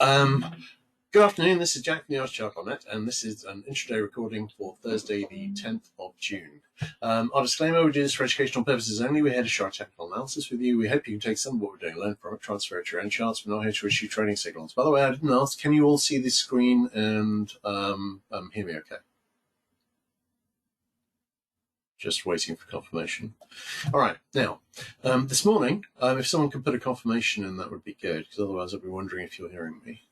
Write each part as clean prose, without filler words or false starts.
Good afternoon, this is Jack from the Archchart.net, and this is an intraday recording for Thursday, the 10th of June. Our disclaimer, we do this for educational purposes only. We're here to share technical analysis with you. We hope you can take some of what we're doing, learn from it, transfer it to your own charts. We're not here to issue trading signals. By the way, I didn't ask, can you all see the screen and hear me okay? Just waiting for confirmation. All right, now, this morning, if someone could put a confirmation in, that would be good, because otherwise I'd be wondering if you're hearing me.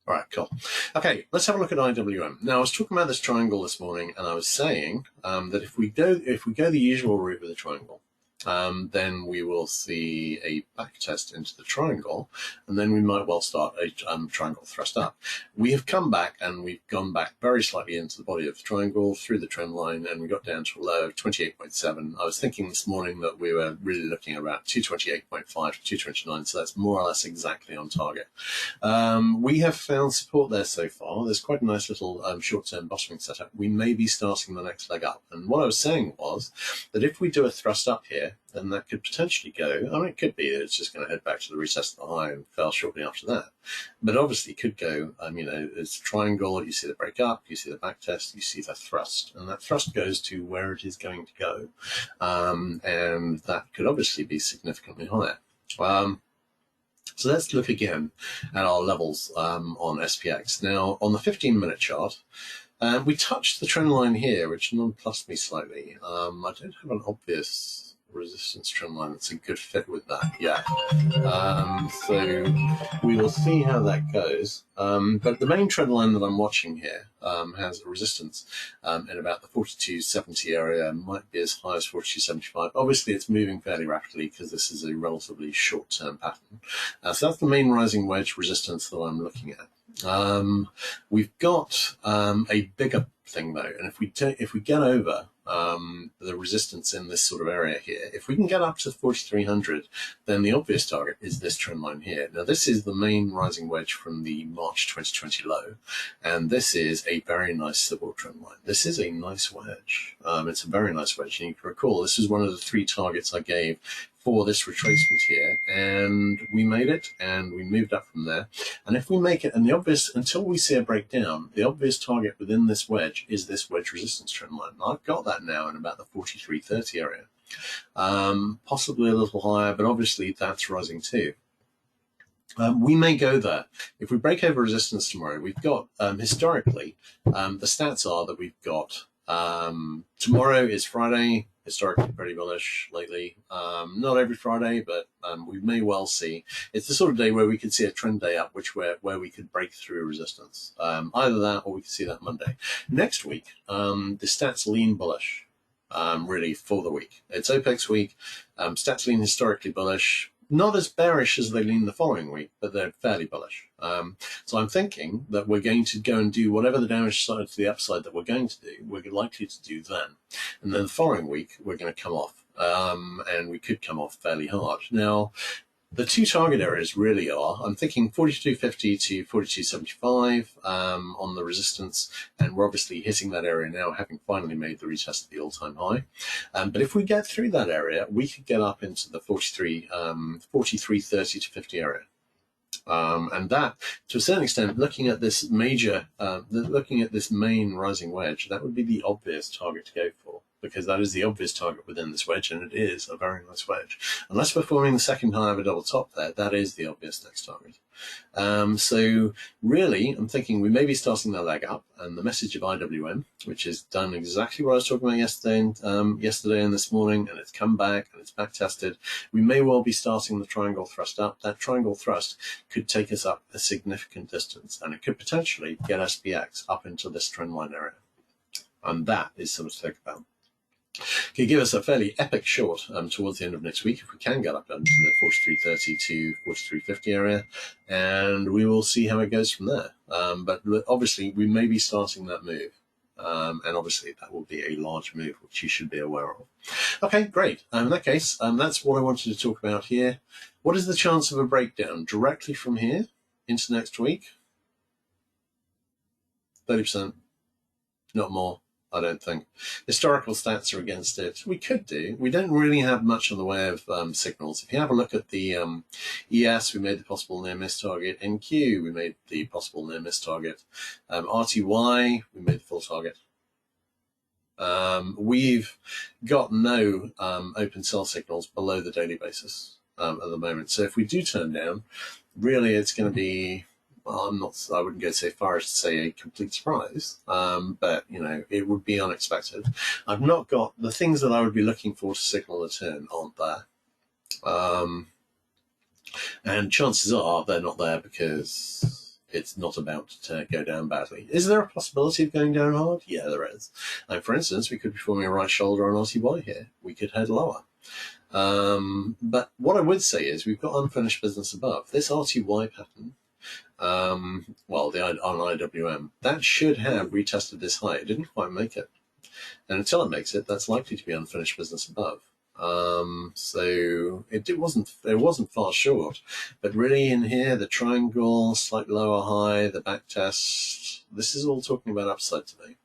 All right, cool. Okay, let's have a look at IWM. Now, I was talking about this triangle this morning, and I was saying that if we go the usual route with the triangle, then we will see a back test into the triangle, and then we might well start a triangle thrust up. We have come back, and we've gone back very slightly into the body of the triangle through the trend line, and we got down to a low of 28.7. I was thinking this morning that we were really looking at about 228.5 to 229, so that's more or less exactly on target. We have found support there so far. There's quite a nice little short-term bottoming setup. We may be starting the next leg up, and what I was saying was that if we do a thrust up here, then that could potentially go, I mean, it could be that it's just going to head back to the retest of the high and fell shortly after that. But obviously it could go, it's a triangle, you see the break up, you see the back test, you see the thrust, and that thrust goes to where it is going to go. And that could obviously be significantly higher. So let's look again at our levels on SPX. Now, on the 15-minute chart, we touched the trend line here, which nonplussed me slightly. I don't have an obvious resistance trend line that's a good fit with that yet. So we will see how that goes. But the main trend line that I'm watching here has a resistance in about the 42.70 area, might be as high as 42.75. Obviously, it's moving fairly rapidly because this is a relatively short-term pattern. So that's the main rising wedge resistance that I'm looking at. We've got a bigger thing though, and if we get over the resistance in this sort of area here, if we can get up to 4,300, then the obvious target is this trend line here. Now, this is the main rising wedge from the March 2020 low, and this is a very nice support trend line. This is a nice wedge. It's a very nice wedge, and you can recall this is one of the three targets I gave for this retracement here, and we made it, and we moved up from there. And if we make it, and the obvious, until we see a breakdown, the obvious target within this wedge is this wedge resistance trend line. And I've got that now in about the 43.30 area, possibly a little higher, but obviously that's rising too. We may go there. If we break over resistance tomorrow, we've got, historically, the stats are that we've got, tomorrow is Friday, historically pretty bullish lately. Not every Friday, but we may well see. It's the sort of day where we could see a trend day up, where we could break through resistance. Either that, or we could see that Monday. Next week, the stats lean bullish, really, for the week. It's OPEX week. Stats lean historically bullish. Not as bearish as they lean the following week, but they're fairly bullish. So I'm thinking that we're going to go and do whatever the damage side to the upside that we're going to do, we're likely to do then. And then the following week, we're going to come off. And we could come off fairly hard. Now, the two target areas really are, I'm thinking 42.50 to 42.75 on the resistance, and we're obviously hitting that area now, having finally made the retest of the all-time high. But if we get through that area, we could get up into the 43.30 to 50 area. And that, to a certain extent, looking at this main rising wedge, that would be the obvious target to go for, because that is the obvious target within this wedge, and it is a very nice wedge. Unless we're forming the second high of a double top there, that is the obvious next target. So really, I'm thinking we may be starting that leg up, and the message of IWM, which has done exactly what I was talking about yesterday and this morning, and it's come back and it's back tested. We may well be starting the triangle thrust up. That triangle thrust could take us up a significant distance, and it could potentially get SPX up into this trend line area. And that is something to think about. Could give us a fairly epic short towards the end of next week if we can get up into the 43.30 to 43.50 area, and we will see how it goes from there. But obviously, we may be starting that move, and obviously that will be a large move, which you should be aware of. Okay, great. In that case, that's what I wanted to talk about here. What is the chance of a breakdown directly from here into next week? 30%, not more. I don't think. Historical stats are against it. We could do. We don't really have much in the way of signals. If you have a look at the ES, we made the possible near-miss target. NQ, we made the possible near-miss target. RTY, we made the full target. We've got no open sell signals below the daily basis at the moment. So if we do turn down, really it's going to be, well, I wouldn't go so far as to say a complete surprise, but it would be unexpected. I've not got the things that I would be looking for to signal a turn aren't there. And chances are they're not there because it's not about to go down badly. Is there a possibility of going down hard? Yeah, there is. And for instance, we could be forming a right shoulder on RTY here. We could head lower. But what I would say is we've got unfinished business above. This RTY pattern, on IWM, that should have retested this high. It didn't quite make it. And until it makes it, that's likely to be unfinished business above. So it wasn't far short, but really in here, the triangle, slightly lower high, the back test, this is all talking about upside to me.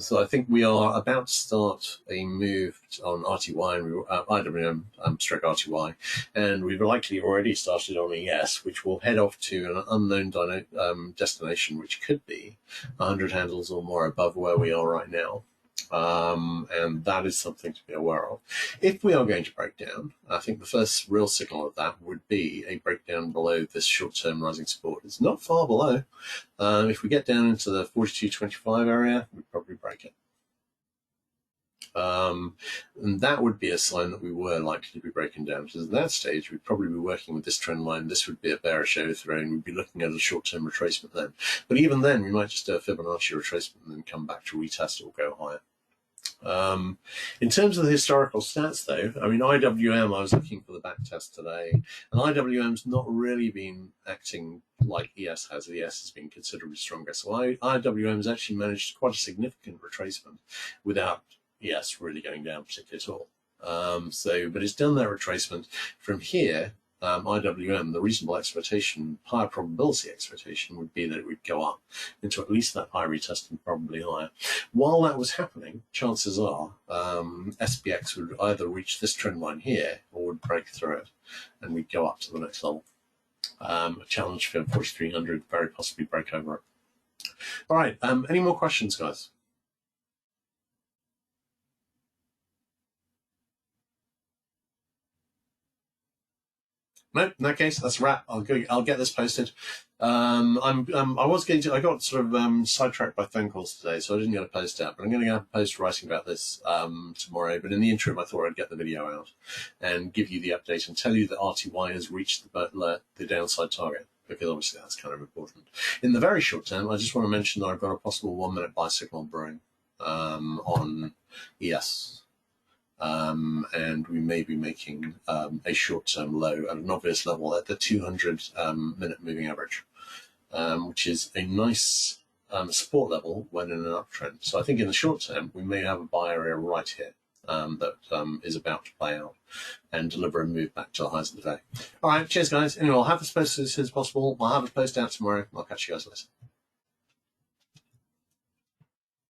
So I think we are about to start a move on RTY and IWM stroke RTY, and we've likely already started on ES, which will head off to an unknown destination, which could be 100 handles or more above where we are right now. And that is something to be aware of. If we are going to break down, I think the first real signal of that would be a breakdown below this short-term rising support. It's not far below. If we get down into the 42.25 area, we'd probably break it. And that would be a sign that we were likely to be breaking down, because at that stage we'd probably be working with this trend line. This would be a bearish overthrow, and we'd be looking at a short-term retracement then. But even then, we might just do a Fibonacci retracement and then come back to retest or go higher. In terms of the historical stats, though, I mean, IWM, I was looking for the back test today, and IWM's not really been acting like ES has. ES has been considerably stronger. So IWM's actually managed quite a significant retracement without ES really going down particularly at all. But it's done that retracement from here. IWM, the reasonable expectation, higher probability expectation would be that it would go up into at least that high retest and probably higher. While that was happening, chances are SPX would either reach this trend line here or would break through it, and we'd go up to the next level. A challenge for 4,300, very possibly break over it. All right, any more questions, guys? No, in that case, that's a wrap. I'll get this posted. I got sort of sidetracked by phone calls today, so I didn't get a post out, but I'm going to get a post writing about this tomorrow. But in the interim, I thought I'd get the video out and give you the update and tell you that RTY has reached the downside target, because obviously that's kind of important. In the very short term, I just want to mention that I've got a possible 1-minute buy signal brewing on ES. And we may be making a short-term low at an obvious level at the 200-minute moving average, which is a nice support level when in an uptrend. So I think in the short term, we may have a buy area right here that is about to play out and deliver a move back to the highs of the day. All right, cheers, guys. Anyway, I'll have this posted as soon as possible. I'll have a post out tomorrow. I'll catch you guys later.